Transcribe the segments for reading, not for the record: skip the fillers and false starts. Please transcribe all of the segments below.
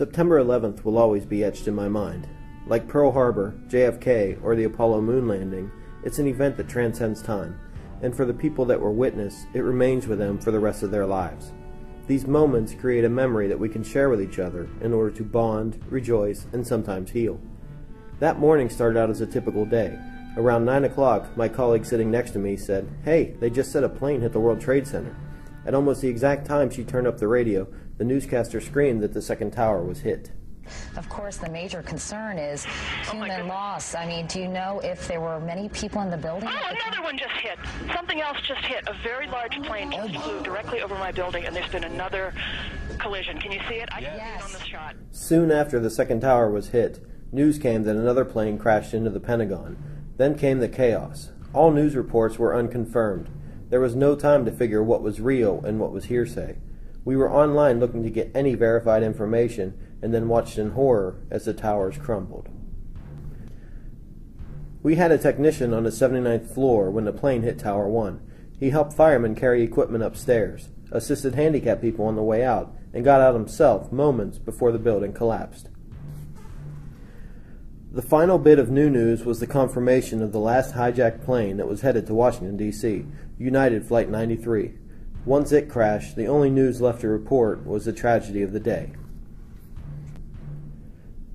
September 11th will always be etched in my mind. Like Pearl Harbor, JFK, or the Apollo moon landing, it's an event that transcends time, and for the people that were witness, it remains with them for the rest of their lives. These moments create a memory that we can share with each other in order to bond, rejoice, and sometimes heal. That morning started out as a typical day. Around 9 o'clock, my colleague sitting next to me said, "Hey, they just said a plane hit the World Trade Center." At almost the exact time she turned up the radio, the newscaster screamed that the second tower was hit. Of course, the major concern is human loss. I mean, do you know if there were many people in the building? Oh, another one just hit. Something else just hit. A very large plane just flew directly over my building, and there's been another collision. Can you see it? I can see it on the shot. Soon after the second tower was hit, news came that another plane crashed into the Pentagon. Then came the chaos. All news reports were unconfirmed. There was no time to figure what was real and what was hearsay. We were online looking to get any verified information and then watched in horror as the towers crumbled. We had a technician on the 79th floor when the plane hit Tower 1. He helped firemen carry equipment upstairs, assisted handicapped people on the way out, and got out himself moments before the building collapsed. The final bit of new news was the confirmation of the last hijacked plane that was headed to Washington, D.C., United Flight 93. Once it crashed, the only news left to report was the tragedy of the day.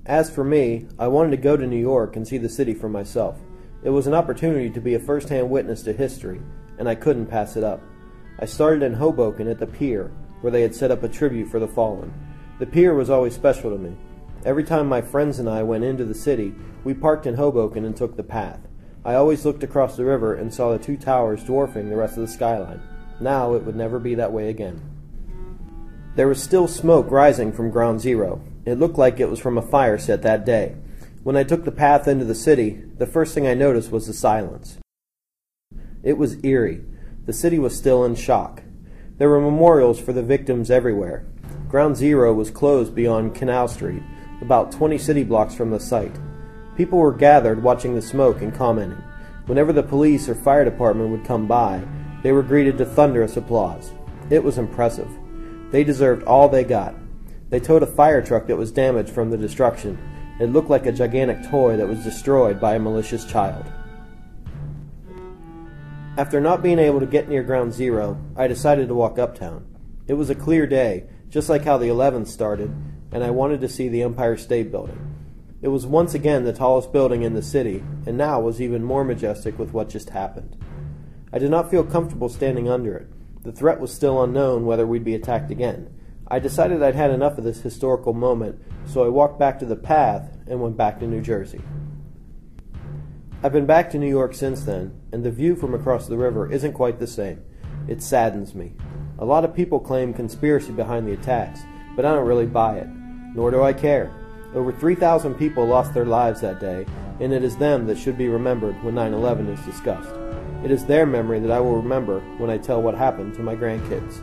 As for me, I wanted to go to New York and see the city for myself. It was an opportunity to be a first-hand witness to history, and I couldn't pass it up. I started in Hoboken at the pier, where they had set up a tribute for the fallen. The pier was always special to me. Every time my friends and I went into the city, we parked in Hoboken and took the path. I always looked across the river and saw the two towers dwarfing the rest of the skyline. Now it would never be that way again. There was still smoke rising from Ground Zero. It looked like it was from a fire set that day. When I took the path into the city, the first thing I noticed was the silence. It was eerie. The city was still in shock. There were memorials for the victims everywhere. Ground Zero was closed beyond Canal Street, about 20 city blocks from the site. People were gathered watching the smoke and commenting. Whenever the police or fire department would come by, they were greeted to thunderous applause. It was impressive. They deserved all they got. They towed a fire truck that was damaged from the destruction. It looked like a gigantic toy that was destroyed by a malicious child. After not being able to get near Ground Zero, I decided to walk uptown. It was a clear day, just like how the 11th started, and I wanted to see the Empire State Building. It was once again the tallest building in the city, and now was even more majestic with what just happened. I did not feel comfortable standing under it. The threat was still unknown whether we'd be attacked again. I decided I'd had enough of this historical moment, so I walked back to the path and went back to New Jersey. I've been back to New York since then, and the view from across the river isn't quite the same. It saddens me. A lot of people claim conspiracy behind the attacks, but I don't really buy it, nor do I care. Over 3,000 people lost their lives that day, and it is them that should be remembered when 9/11 is discussed. It is their memory that I will remember when I tell what happened to my grandkids.